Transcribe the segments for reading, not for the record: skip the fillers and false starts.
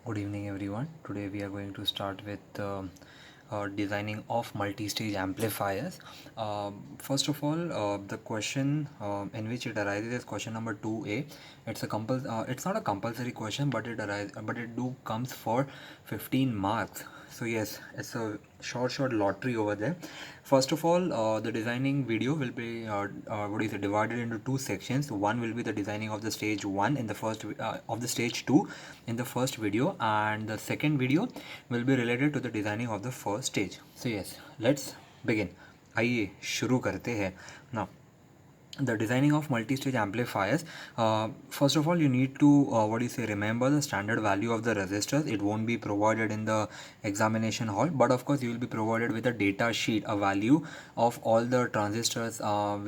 Good evening, everyone. Today we are going to start with designing of multi-stage amplifiers. First of all, the question in which it arises is question number 2A. It's not a compulsory question, but it do comes for 15 marks. So yes, it's a short lottery over there. First of all, the designing video will be divided into two sections. One will be the designing of the stage one in the first of the stage two in the first video, and the second video will be related to the designing of the first stage. So yes, let's begin. आइए शुरू करते हैं. Now, the designing of multi-stage amplifiers, first of all you need to remember the standard value of the resistors. It won't be provided in the examination hall, but of course you will be provided with a data sheet, a value of all the transistors of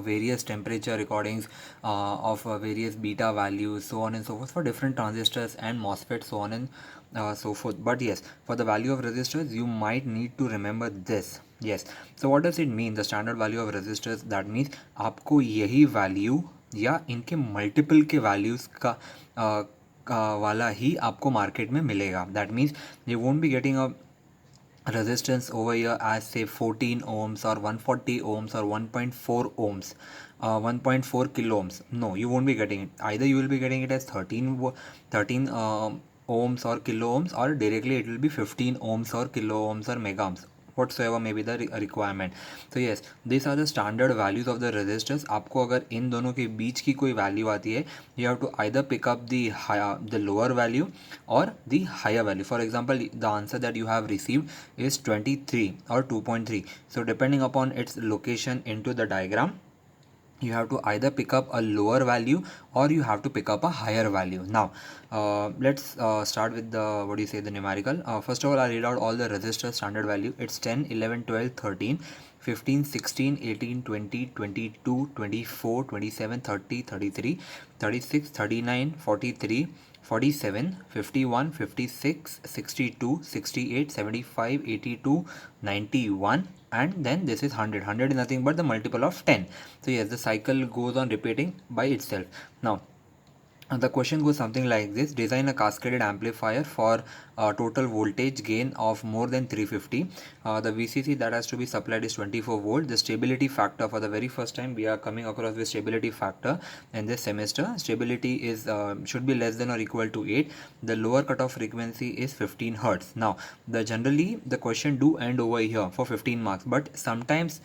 various temperature recordings, of various beta values, so on and so forth, for different transistors and MOSFET, so on and so forth. But yes, for the value of resistors you might need to remember this. Yes, so what does it mean, the standard value of resistors? That means आपको यही value या इनके multiple के values का वाला ही आपको market में मिलेगा. That means you won't be getting a resistance over here as say 14 ohms or 140 ohms or 1.4 ohms, 1.4 kilo ohms. No, you won't be getting it. Either you will be getting it as 13 ohms or kilo ohms, or directly it will be 15 ohms or kilo ohms or mega ohms, whatsoever may be the requirement. So yes, these are the standard values of the resistors. आपको अगर इन दोनों के बीच की कोई value आती है, you have to either pick up the lower value or the higher value. For example, the answer that you have received is 23 or 2.3. So depending upon its location into the diagram, you have to either pick up a lower value or you have to pick up a higher value. Now let's start with the numerical. First of all, I read out all the resistor standard value. It's 10, 11, 12, 13, 15, 16, 18, 20, 22, 24, 27, 30, 33, 36, 39, 43, 47, 51, 56, 62, 68, 75, 82, 91, and then this is 100. 100 is nothing but the multiple of 10. So yes, the cycle goes on repeating by itself. Now the question goes something like this: design a cascaded amplifier for total voltage gain of more than 350. The VCC that has to be supplied is 24 volt. The stability factor, for the very first time we are coming across with stability factor in this semester. Stability is should be less than or equal to 8. The lower cutoff frequency is 15 hertz. Now generally the question do end over here for 15 marks, but sometimes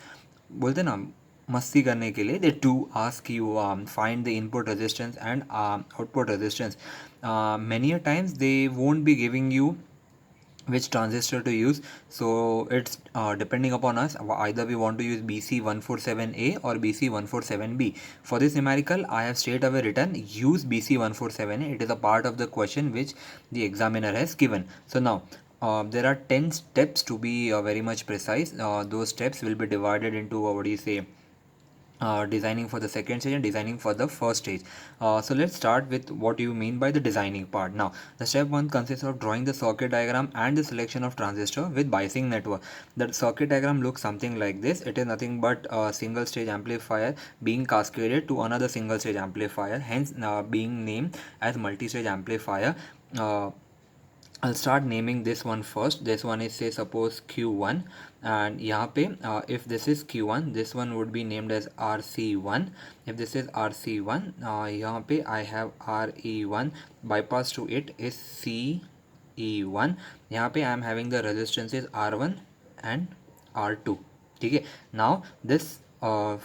बोलते ना मस्ती करने के लिए, they do ask you find the input resistance and output resistance. Many a times they won't be giving you which transistor to use, so it's depending upon us. Either we want to use BC147A or BC147B. For this numerical I have straight away written use BC147A. It is a part of the question which the examiner has given. So now there are 10 steps to be very much precise. Those steps will be divided into designing for the second stage and designing for the first stage. So let's start with what you mean by the designing part. Now the step one consists of drawing the circuit diagram and the selection of transistor with biasing network. The circuit diagram looks something like this. It is nothing but a single stage amplifier being cascaded to another single stage amplifier, hence being named as multi-stage amplifier. I'll start naming this one first. This one is, say, suppose Q1, and यहाँ पे if this is Q1, this one would be named as RC1. If this is RC1, यहाँ पे I have RE1. Bypass to it is CE1. यहाँ पे I am having the resistances R1 and R2. ठीक है. Now this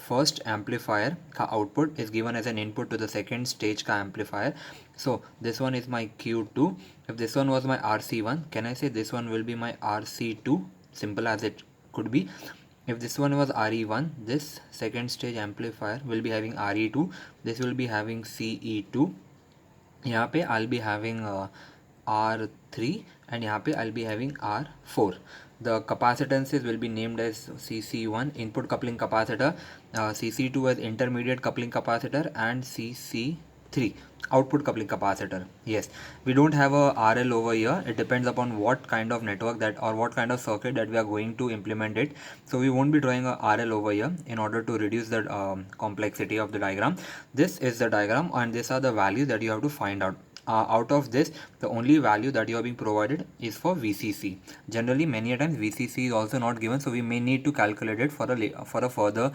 first amplifier का output is given as an input to the second stage का amplifier. So this one is my Q2. If this one was my RC1, can I say this one will be my RC2? Simple as it could be. If this one was RE1, this second stage amplifier will be having RE2. This will be having CE2. यहाँ पे I'll be having R3, and यहाँ पे I'll be having R4. The capacitances will be named as CC1 input coupling capacitor, CC2 as intermediate coupling capacitor, and CC 3. Output coupling capacitor. Yes, we don't have a RL over here. It depends upon what kind of network that or what kind of circuit that we are going to implement it. So we won't be drawing a RL over here in order to reduce the complexity of the diagram. This is the diagram and these are the values that you have to find out. Out of this, the only value that you are being provided is for VCC. Generally, many a times VCC is also not given, so we may need to calculate it for a further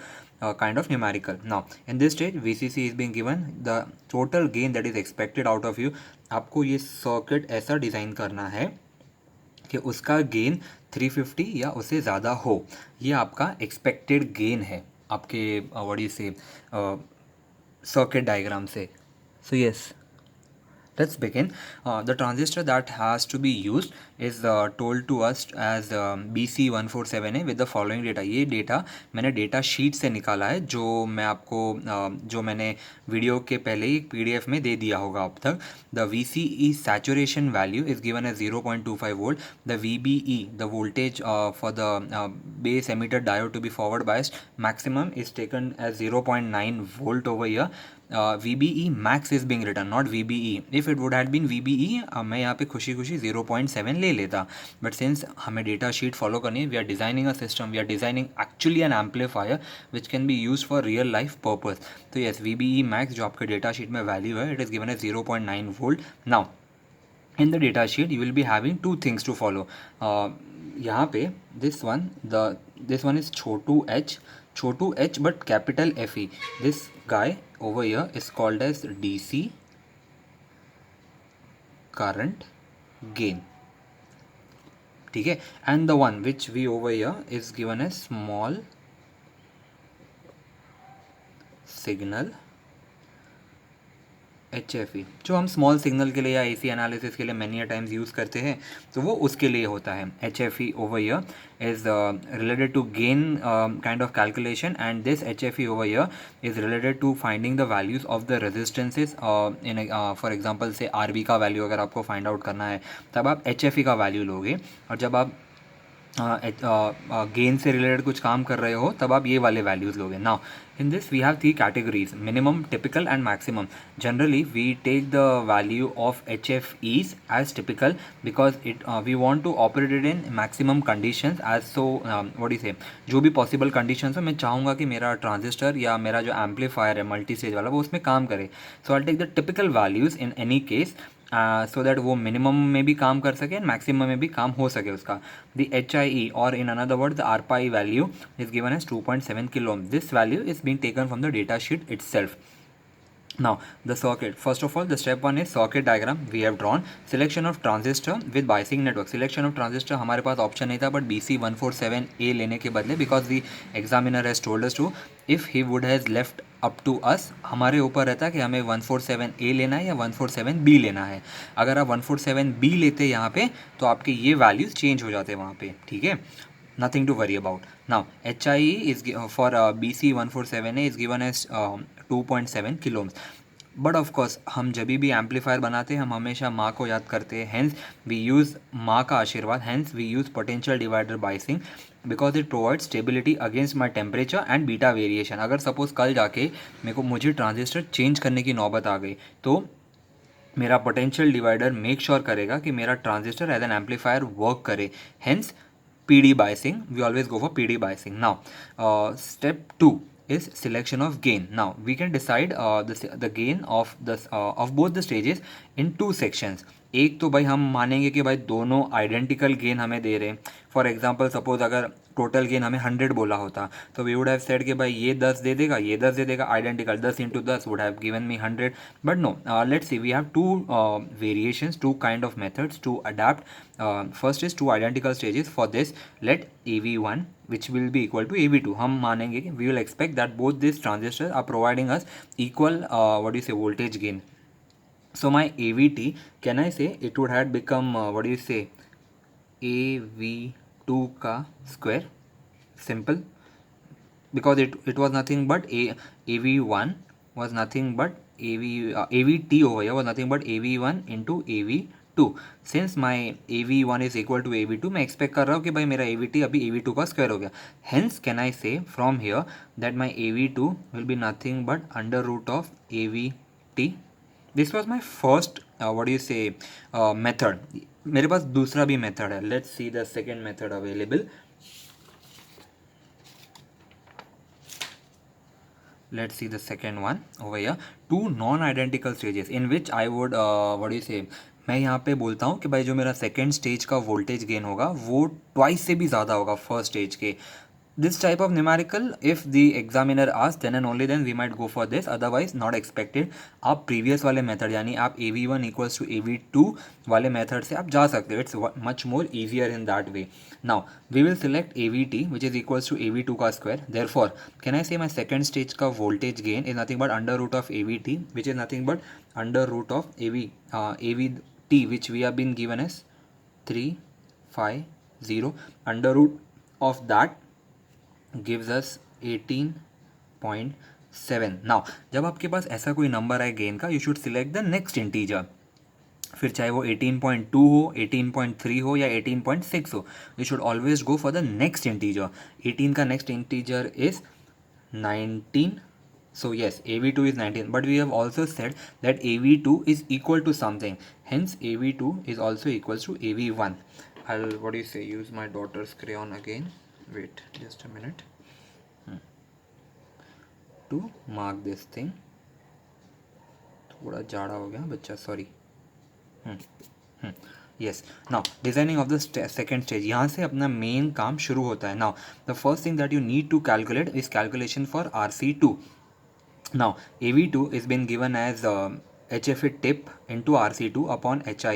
kind of numerical. Now, in this stage, VCC is being given. The total gain that is expected out of you, आपको ये circuit ऐसा design करना है कि उसका gain 350 या उससे ज़्यादा हो. ये आपका एक्सपेक्टेड गेन है आपके व्हाट से सर्किट डायग्राम से. So yes, let's begin. The transistor that has to be used is told to us as BC147A with the following data. ये डेटा मैंने डेटा शीट से निकाला है जो मैं आपको जो मैंने वीडियो के पहले ही PDF में दे दिया होगा अब तक. The VCE saturation value is given as 0.25 volt. The VBE, the voltage for the base emitter diode to be forward biased maximum is taken as 0.9 volt over here. VBE max is being written, not VBE. If it would have been VBE, मैं यहाँ पे खुशी खुशी 0.7 ले लेता. But since हमें data sheet follow करनी है, we are designing a system, we are designing actually an amplifier which can be used for real life purpose. तो yes, VBE max जो आपके डेटा शीट में वैल्यू है, it is given as 0.9 volt. Now, in the data sheet, you will be having two things to follow. यहाँ पे this one is Chhotu h but capital FE. This guy over here is called as DC current gain. ठीक है, and the one which we over here is given as small signal HFE, जो हम small signal के लिए या AC analysis के लिए many a times use करते हैं, तो वो उसके लिए होता है. HFE over here is related to gain kind of calculation, and this HFE over here is related to finding the values of the resistances in for example से RB का वैल्यू अगर आपको फाइंड आउट करना है तब आप HFE का value लोगे, और जब आप गेन से रिलेटेड कुछ काम कर रहे हो तब आप ये वाले वैल्यूज़ लोगे. Now in this we have three categories: minimum, typical and maximum. Generally we take the value of HFEs as typical because we want to operate it in maximum conditions as so what do you say, जो भी possible conditions हो मैं चाहूँगा कि मेरा transistor या मेरा जो एम्पलीफायर है मल्टी स्टेज वाला वो उसमें काम करे. So I'll take the typical values in any case so that वो मिनिमम में भी काम कर सके, मैक्सिमम में भी काम हो सके उसका. The HIE or in another word the RPI value is given as 2.7 kilo ohm. This value is being taken from the data sheet itself. Now the circuit, first of all the step one is circuit diagram we have drawn. Selection of transistor with biasing network. Selection of transistor हमारे पास option नहीं था, but BC147A लेने के बदले because the examiner has told us to, if he would has left up to us, हमारे ऊपर रहता कि हमें 147A लेना है या 147B लेना है. अगर आप 147B लेते यहाँ पे तो आपके ये वैल्यूज चेंज हो जाते वहाँ पे. ठीक है, nothing to worry about. Now HIE is for BC147A is given as 2.7 kilo ohms. But of course हम जब भी एम्पलीफायर बनाते हैं हम हमेशा माँ को याद करते हैं, हेंस वी यूज़ माँ का आशीर्वाद, hence we use potential divider biasing because it provide stability against my temperature and beta variation. अगर सपोज कल जाके मुझे ट्रांजिस्टर चेंज करने की नौबत आ गई तो मेरा पोटेंशियल डिवाइडर मेक श्योर करेगा कि मेरा transistor as an amplifier work करे. Hence PD biasing, we always go for PD biasing. Now step 2 is selection of gain. Now we can decide the gain of both the stages in two sections. एक तो भाई हम मानेंगे कि भाई दोनों identical gain हमें दे रहे हैं. फॉर एग्जांपल सपोज अगर टोटल गेन हमें 100 बोला होता तो वी वुड हैव सेड कि भाई ये 10 दे देगा ये 10 दे देगा, identical 10 into 10 would have given me 100. But no, let's see, we have two variations, two kind of methods to adapt. First is two identical stages. For this let AV1 which will be equal to AV2, हम मानेंगे कि we will expect that both these transistors are providing us equal what do you say voltage gain. So my AVT, can I say it would have become what do you say AV2 का square, simple, because it was nothing but AV1 was nothing but AVT over here was nothing but AV1 into AV2. Since my AV1 is equal to AV2, मैं expect कर रहा हूँ कि भाई मेरा AVT अभी AV2 का square हो गया. Hence can I say from here that my AV2 will be nothing but under root of AVT this was my first what you से मेथड. मेरे पास दूसरा भी मेथड है. Let's see the second method available. Let's see the second one over here. Two non-identical stages in which I would what do you say, मैं यहाँ पे बोलता हूँ कि भाई जो मेरा सेकेंड स्टेज का वोल्टेज गेन होगा वो ट्वाइस से भी ज़्यादा होगा फर्स्ट स्टेज के. This type of numerical, if the examiner asks, then and only then we might go for this, otherwise not expected. आप previous वाले method यानी आप AV1 equals to AV2 वाले method से आप जा सकते हो. It's much more easier in that way. Now we will select AVT which is equals to AV2 का square. Therefore can I say my second stage का voltage gain is nothing but under root of AVT, which is nothing but under root of AVT, which we have been given as 350 under root of that gives us 18.7. Now जब आपके पास ऐसा कोई number है gain का, you should select the next integer. फिर चाहे वो 18.2 हो, 18.3 हो या 18.6 हो, you should always go for the next integer. 18 का next integer is 19. So yes, AV2 is 19, but we have also said that AV2 is equal to something. Hence AV2 is also equals to AV1. I'll, what do you say, use my daughter's crayon again. Wait just a minute to mark this thing. थोड़ा जाड़ा हो गया बच्चा, sorry. Yes. Now designing of the second stage, यहाँ से अपना main काम शुरू होता है. Now the first thing that you need to calculate is calculation for RC2. Now AV2 is been given as HFE tip into RC2 upon HI.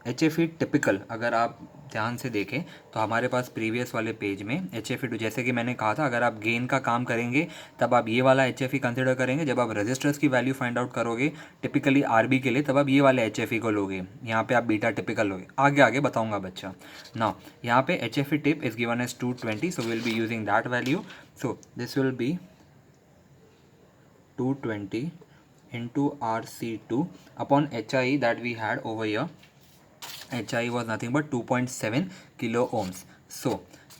HFE typical अगर आप ध्यान से देखें तो हमारे पास प्रीवियस वाले पेज में HFE2, जैसे कि मैंने कहा था, अगर आप गेन का काम करेंगे तब आप ये वाला HFE कंसिडर करेंगे. जब आप रजिस्टर्स की वैल्यू फाइंड आउट करोगे टिपिकली RB के लिए, तब आप ये वाले HFE को लोगे. यहाँ पे आप बीटा टिपिकल लोगे. आगे आगे बताऊँगा बच्चा. नाउ यहाँ पे HFE typ is given as 220, so will be using that value. So this will be 220 into RC2 upon HI that we had over here. HI was nothing but 2.7 kilo ohms. So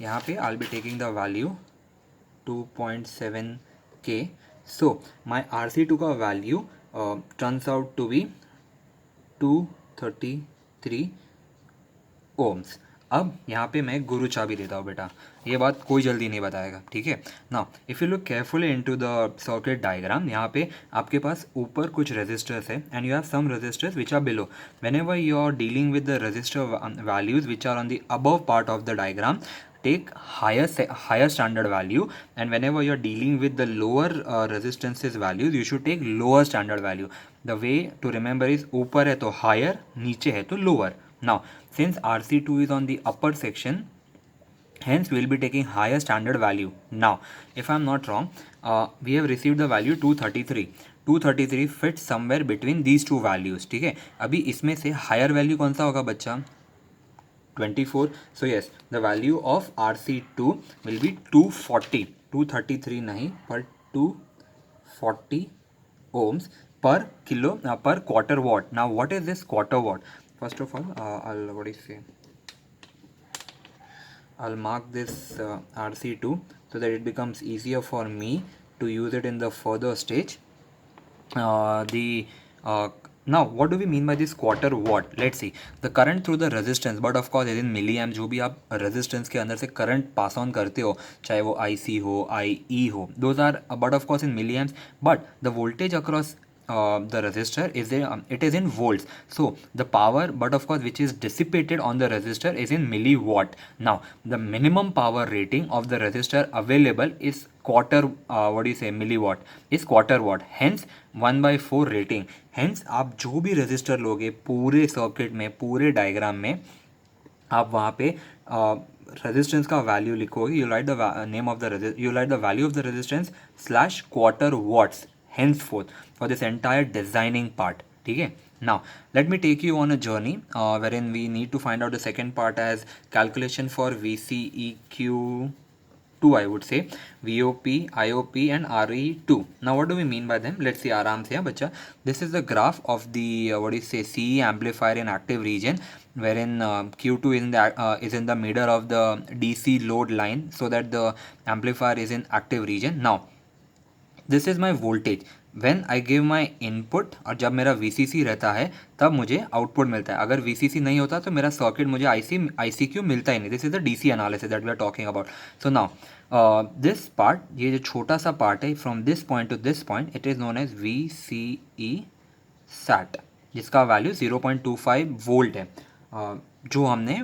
यहाँ पे I'll be taking the value 2.7 K. So my RC2 का value turns out to be 233 ohms. अब यहाँ पे मैं गुरु चाबी देता हूँ बेटा, ये बात कोई जल्दी नहीं बताएगा, ठीक है. Now if you look carefully into the circuit diagram, यहाँ पे आपके पास ऊपर कुछ रेजिस्टर्स है and you have some resistors which are below. Whenever you are dealing with the resistor values which are on the above part of the diagram, take higher standard value, and whenever you're dealing with the lower resistances values, you should take lower standard value. The way to remember is ऊपर है तो higher, नीचे है तो lower. Now since RC2 is on the upper section, hence we will be taking higher standard value. Now if I am not wrong, we have received the value 233. 233 fits somewhere between these two values, ठीक है. अभी इसमें से higher value कौन सा होगा बच्चा? 24. So yes, the value of RC2 will be 240, 233 नहीं पर 240 ohms per kilo per quarter watt. Now what is this quarter watt? First of all, I'll mark this RC2 so that it becomes easier for me to use it in the further stage. Now what do we mean by this quarter watt? Let's see the current through the resistance, but of course in milliamp, जो भी आप resistance के अंदर से current pass on करते हो, चाहे वो IC हो IE हो, those are but of course in milliamps, but the voltage across the resistor is it is in volts. So the power, but of course which is dissipated on the resistor, is in milliwatt. Now the minimum power rating of the resistor available is quarter milliwatt, is quarter watt. Hence 1/4 rating. Hence आप जो भी resistor लोगे पूरे circuit में, पूरे diagram में, आप वहाँ पे रेजिस्टेंस का वैल्यू लिखोगे. You write the name of the you write the value of the resistance slash quarter watts henceforth for this entire designing part, ठीक है. Now let me take you on a journey wherein we need to find out the second part as calculation for VCEQ2, I would say, VOP, IOP and RE2. Now what do we mean by them? Let's see आराम से बच्चा. This is the graph of the CE amplifier in active region, wherein Q2 is in the middle of the DC load line, so that the amplifier is in active region. Now this is my voltage. When I give my input, और जब मेरा VCC रहता है तब मुझे output मिलता है. अगर VCC नहीं होता तो मेरा सर्किट मुझे ICQ मिलता ही नहीं. This is the DC analysis that we are talking about. So now this part, ये जो छोटा सा पार्ट है, from this point to this point, it is known as VCE sat, जिसका वैल्यू 0.25 वोल्ट है, जो हमने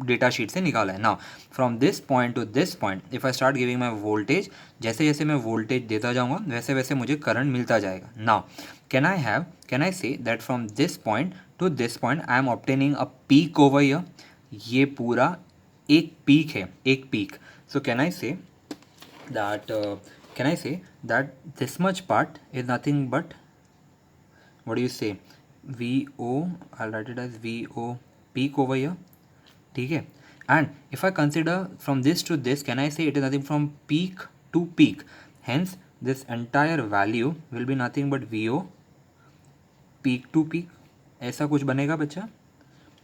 डेटा शीट से निकाला है. Now from this point to this point if I start giving my voltage, जैसे जैसे मैं वोल्टेज देता जाऊँगा वैसे वैसे मुझे करंट मिलता जाएगा. Now can I say that from this point to this point I am obtaining a peak over here. ये पूरा एक पीक है, एक पीक. सो कैन आई से that this much part is nothing but, what do you say, VO, I'll write it as VO peak over here. ठीक है. And if I consider from this to this, can I say it is nothing from peak to peak? Hence this entire value will be nothing but VO peak to peak. ऐसा कुछ बनेगा बच्चा.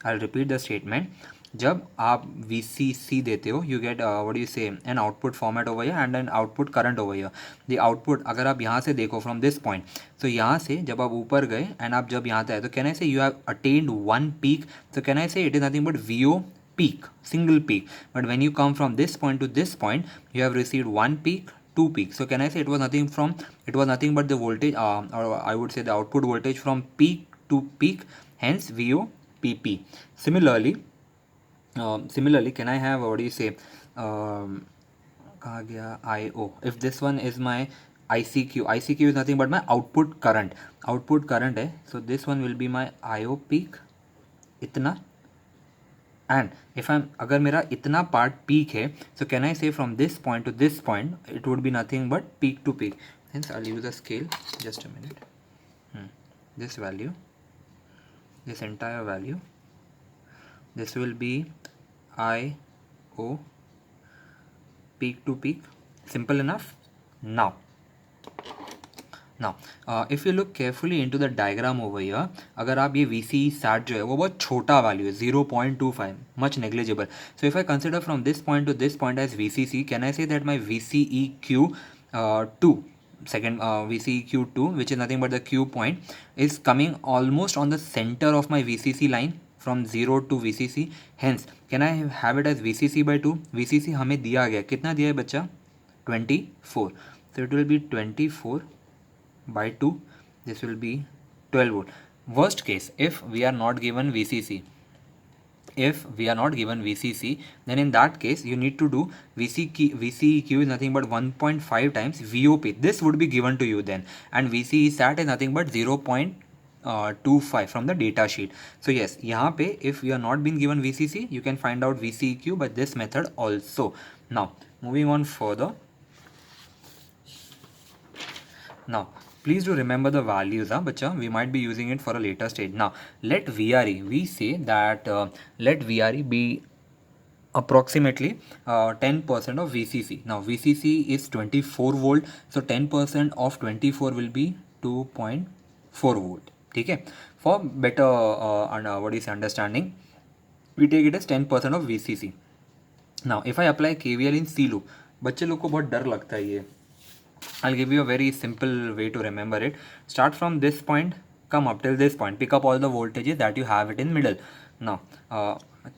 I'll repeat the statement. जब आप VCC देते हो, you get what you से an output format over here and an output current over here. The output अगर आप यहाँ से देखो फ्रॉम दिस पॉइंट, तो यहाँ से जब आप ऊपर गए एंड आप जब यहाँ पे आए, तो कैन आई से you have attend one peak. तो कैन आई से it is nothing but VO peak, single peak. But when you come from this point to this point, you have received one peak, two peaks. So can I say it was nothing but the voltage, or I would say the output voltage from peak to peak, hence VO PP. Similarly, can I have, what do you say, कहाँ गया, IO. If this one is my ICQ is nothing but my output current है. So this one will be my IO peak, इतना. And if I, अगर मेरा इतना part peak है, सो can I say from this point to this point it would be nothing but peak to peak. Hence I use a scale, just a minute. This value, this entire value, this will be IO peak to peak. Simple enough. Now if you look carefully into the diagram over here, अगर आप ये VCE SAT जो है वो बहुत छोटा value है, 0.25, much negligible. So if I consider from this point to this point as VCC, can I say that my VCEQ2, second VCEQ2, which is nothing but the Q point, is coming almost on the center of my VCC line from 0 to VCC. Hence can I have it as VCC by 2. VCC हमें दिया गया, कितना दिया है बच्चा, 24. So it will be 24 by 2. This will be 12 volt. Worst case, if we are not given VCC, then in that case you need to do VCEQ is nothing but 1.5 times VOP. This would be given to you then, and VCE SAT is nothing but 0.25 from the data sheet. So yes, यहाँ पे if you are not been given VCC, you can find out VCEQ by this method also. Now moving on further. Now please do remember the values, bacha. We might be using it for a later stage. Now let VRE, we say that let VRE be approximately 10% of VCC. Now VCC is 24 volt, so 10% of 24 will be 2.4 volt. ठीक है. For better what is understanding, we take it as 10% of VCC. Now if I apply KVL in C loop, बच्चे लोग को बहुत डर लगता है ये. I'll give you a very simple way to remember it. Start from this point, come up till this point, pick up all the voltages that you have it in middle. Now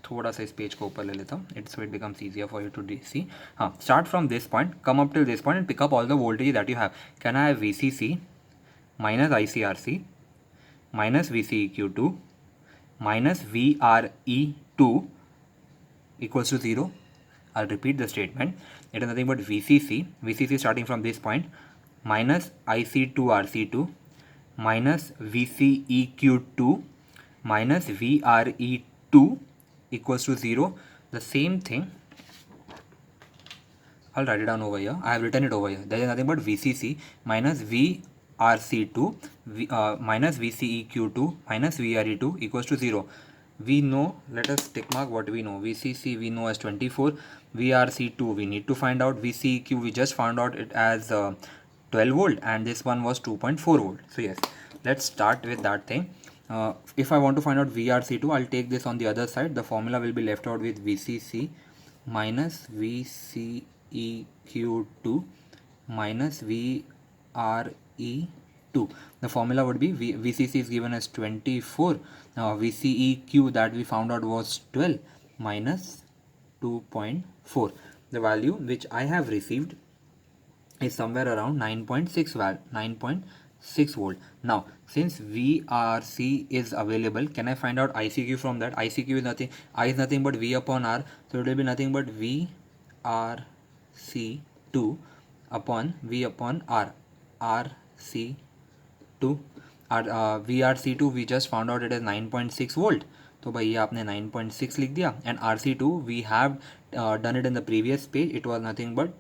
थोड़ा सा इस page को ऊपर ले लेता हूँ, so it becomes easier for you to see. हाँ, start from this point, come up till this point and pick up all the voltages that you have. Can I have VCC minus ICRC minus VCEQ2 minus VRE2 equals to 0. I'll repeat the statement. It is nothing but VCC starting from this point, minus IC2RC2 minus VCEQ2 minus VRE2 equals to 0. The same thing, I'll write it down over here. I have written it over here. There is nothing but VCC minus VRC2 minus VCEQ2 minus VRE2 equals to 0. We know, let us tick mark what we know. VCC we know as 24, VRC2 we need to find out, VCEQ we just found out it as 12 volt, and this one was 2.4 volt. So yes, let's start with that thing. If I want to find out VRC2, I'll take this on the other side. The formula will be left out with VCC minus VCEQ2 minus VRE2 2. The formula would be VCC is given as 24. Now VCEQ that we found out was 12 minus 2.4. The value which I have received is somewhere around 9.6 volt. Now since VRC is available, can I find out ICQ from that? ICQ is nothing, I is nothing but V upon R, so it will be nothing but VRC2 upon V upon R. RC2 VRC2 we just found out it is 9.6 volt, तो भैया आपने 9.6 लिख दिया. And RC2 we have done it in the previous page, it was nothing but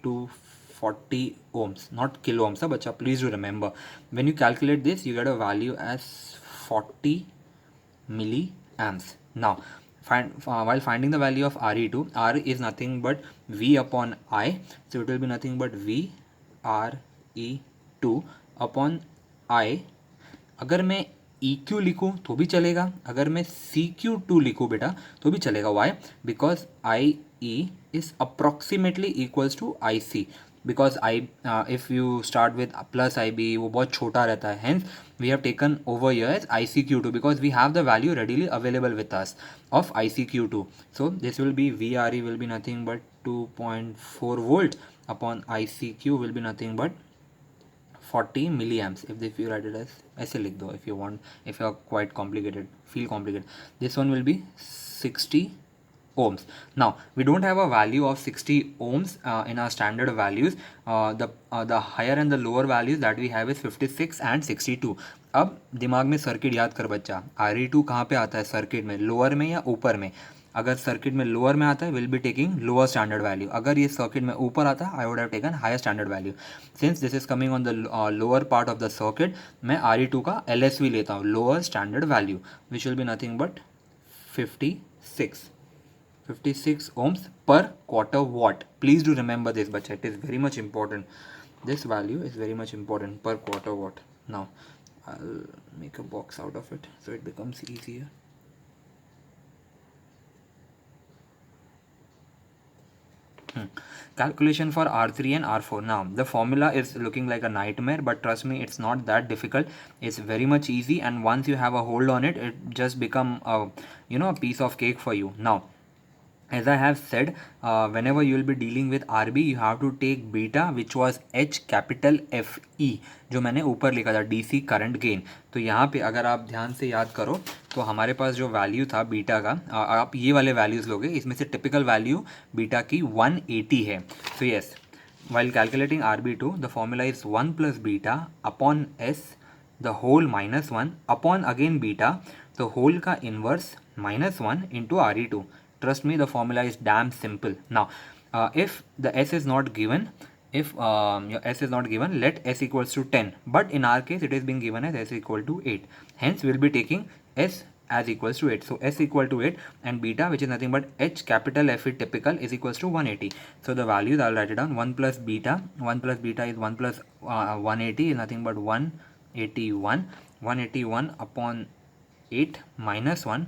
240 ohms, not kilo ohms. Bacha, please do remember, when you calculate this you get a value as 40 milliamps. Now while finding the value of RE2, R is nothing but V upon I, so it will be nothing but V RE2 upon I. अगर मैं EQ लिखूँ तो भी चलेगा, अगर मैं CQ2 लिखूँ बेटा तो भी चलेगा. Why? Because IE is approximately equals to IC, because if you start with plus IB वो बहुत छोटा रहता है. Hence we have taken over here as ICQ2 because we have the value readily available with us of ICQ2. So this will be VRE will be nothing but 2.4 volt upon ICQ will be nothing but 40 milliamps. If you write it as ऐसे लिख दो if you want, if you are quite complicated, feel complicated. This one will be 60 ohms. Now we don't have a value of 60 ohms in our standard values. The higher and the lower values that we have is 56 and 62. अब दिमाग में circuit याद कर बच्चा, RE2 कहाँ पे आता है सर्किट में, लोअर में या ऊपर में? अगर सर्किट में लोअर में आता है will be taking lower standard value. अगर ये सर्किट में ऊपर आता है I would have taken higher standard value. Since this is coming on the lower part of the circuit, मैं RE2 का LSV लेता हूँ, lower standard value, which will be nothing but 56 ohms per quarter watt. Please do remember this, bacha. It is very much important. This value is very much important, per quarter watt. Now I'll make a box out of it so it becomes easier. Calculation for R3 and R4. Now the formula is looking like a nightmare, but trust me, it's not that difficult. It's very much easy, and once you have a hold on it, it just become a a piece of cake for you. Now as I have said, whenever you will be dealing with RB, you have to take beta, which was H capital FE, जो मैंने ऊपर लिखा था DC current gain. तो यहाँ पे अगर आप ध्यान से याद करो तो हमारे पास जो वैल्यू था बीटा का, आप ये वाले वैल्यूज़ लोगे, इसमें से टिपिकल वैल्यू बीटा की 180 है. So yes, while calculating RB2, the formula is 1 plus beta upon S the whole minus 1 upon again beta the whole का inverse minus 1 into RE2. Trust me, the formula is damn simple. Now if the S is not given, if your S is not given, let S equals to 10, but in our case it is being given as S equal to 8. Hence we will be taking S as equals to 8. So S equal to 8 and beta, which is nothing but H capital F typical, is equals to 180. So the values I'll write it down. 1 plus beta is 1 plus 180 is nothing but 181 upon 8 minus 1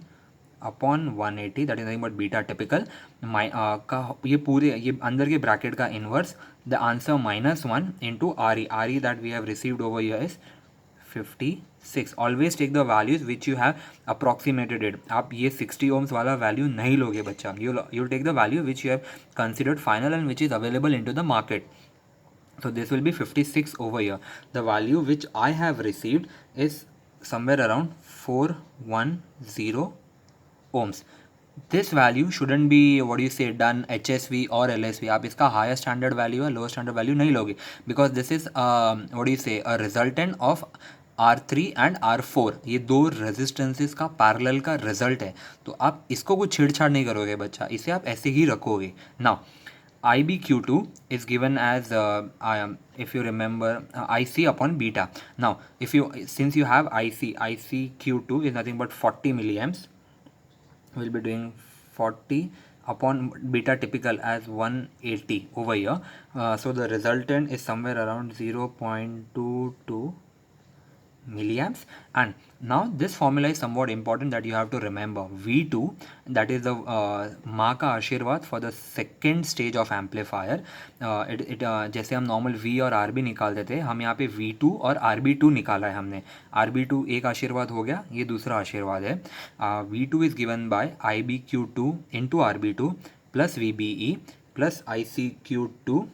upon 180, that is nothing but beta typical. का ये पूरे ये अंदर के bracket का inverse, the answer -1 into RE that we have received over here is 56. Always take the values which you have approximated it. आप ये 60 ohms वाला वैल्यू नहीं लोगे बच्चा, you take the value which you have considered final and which is available in to the market. So this will be 56 over here. The value which I have received is somewhere around 410 ohms. This value shouldn't be, what do you say, done HSV or LSV. आप इसका higher standard value या lower standard value नहीं लोगे, because this is what do you say, a resultant of R3 and R4. ये दो resistances का parallel का result है, तो आप इसको कुछ छेड़छाड़ नहीं करोगे बच्चा, इसे आप ऐसे ही रखोगे. Now IBQ2 is given as if you remember IC upon beta. Now since you have ICQ2 is nothing but 40 milliamps, we'll be doing 40 upon beta typical as 180 over here. So the resultant is somewhere around 0.22 milliamps. And now this formula is somewhat important that you have to remember. V2, that is the माँ का आशीर्वाद for the second stage of amplifier. जैसे हम normal V और RB निकालते थे, हम यहाँ पे V2 और RB2 निकाला है हमने. RB2 एक आशीर्वाद हो गया, ये दूसरा आशीर्वाद है. V2 is given by IBQ2 into RB2 plus VBE plus ICQ2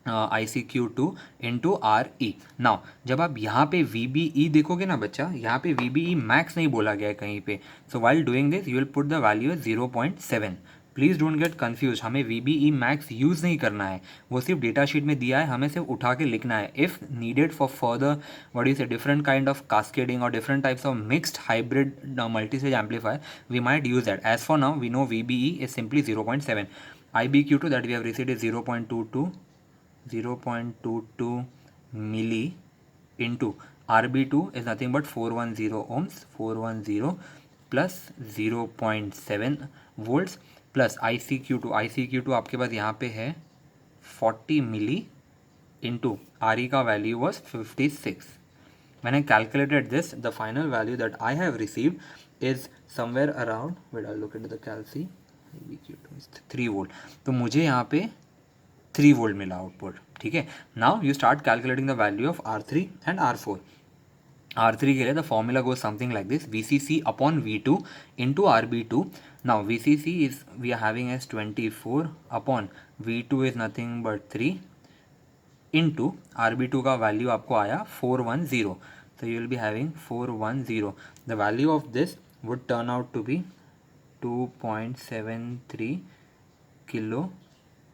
ICQ2 into RE. Now जब आप यहाँ पे VBE देखोगे ना बच्चा, यहाँ पे VBE मैक्स नहीं बोला गया है कहीं पे. So while doing this you will put the value as 0.7. Please don't get confuse. हमें VBE मैक्स यूज़ नहीं करना है, वो सिर्फ डेटा शीट में दिया है, हमें सिर्फ उठा के लिखना है. If needed for further what is a different kind of cascading और different types of mixed hybrid multi stage amplifier, we might use that. As for now we know VBE is simply 0.7. IBQ2 that we have received is 0.22 milli into RB2 is nothing but 410 ohms, 410 plus 0.7 volts plus ICQ2 आपके पास यहाँ पे है 40 milli into RE का value was 56. When I calculated this, the final value that I have received is somewhere around, wait I'll look into the calci, IBQ2 is 3 volt. तो मुझे यहाँ पे 3 volt मिला आउटपुट. ठीक है. Now you start calculating the value of R3 and R4. R3 के लिए the formula goes something like this, VCC upon V2 into RB2. Now VCC is we are having as 24 upon V2 is nothing but 3 into RB2 का value आपको आया 410. so you will be having 410. The value of this would turn out to be 2.73 kilo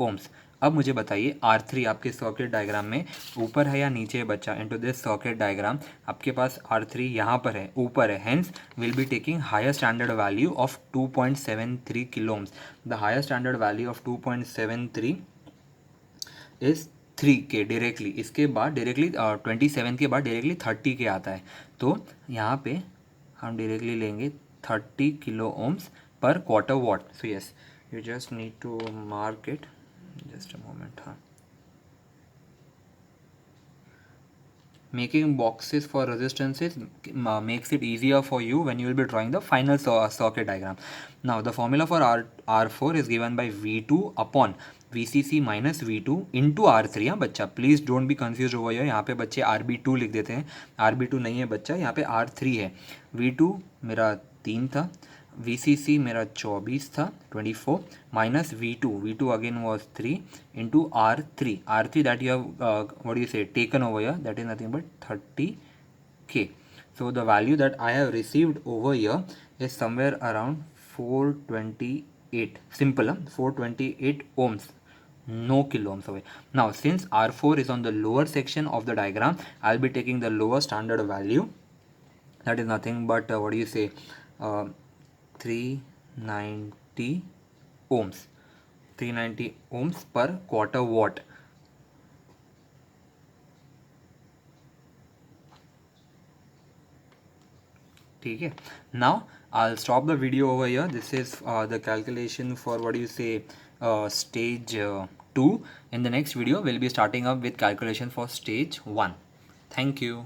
ohms. अब मुझे बताइए R3 आपके circuit diagram में ऊपर है या नीचे है बच्चा. इनटू दिस सर्किट डायग्राम आपके पास R3 यहाँ पर है, ऊपर है. Hence will be taking higher standard value of 2.73 kilo ohms. The higher standard value of 2.73 is 3K directly. इसके बाद डायरेक्टली 27 के बाद डायरेक्टली 30K आता है. तो यहाँ पे हम डायरेक्टली लेंगे 30 किलो ओम्स पर quarter what. So yes, you just need to mark it, just a moment. Making boxes for resistances makes it easier for you when you will be drawing the final circuit diagram. Now the formula for R4 is given by V2 upon VCC minus V2 into R3. हाँ बच्चा, please don't be confuse over here. यहाँ पे बच्चे RB2 लिख देते हैं, RB2 नहीं है बच्चा, यहाँ पे R3 है. V2 मेरा 3 था, VCC मेरा 24 था 24 minus V2 again was 3 into R3 that you have what do you say taken over here, that is nothing but 30K. So the value that I have received over here is somewhere around 428. Simple, 428 ohms, no kilo ohms away. Now since R4 is on the lower section of the diagram, I'll be taking the lower standard value, that is nothing but what do you say 390 ohms, 390 ohms per quarter watt. ठीक है. Now I'll stop the video over here. This is the calculation for what do you say stage 2. In the next video we'll be starting up with calculation for stage 1. Thank you.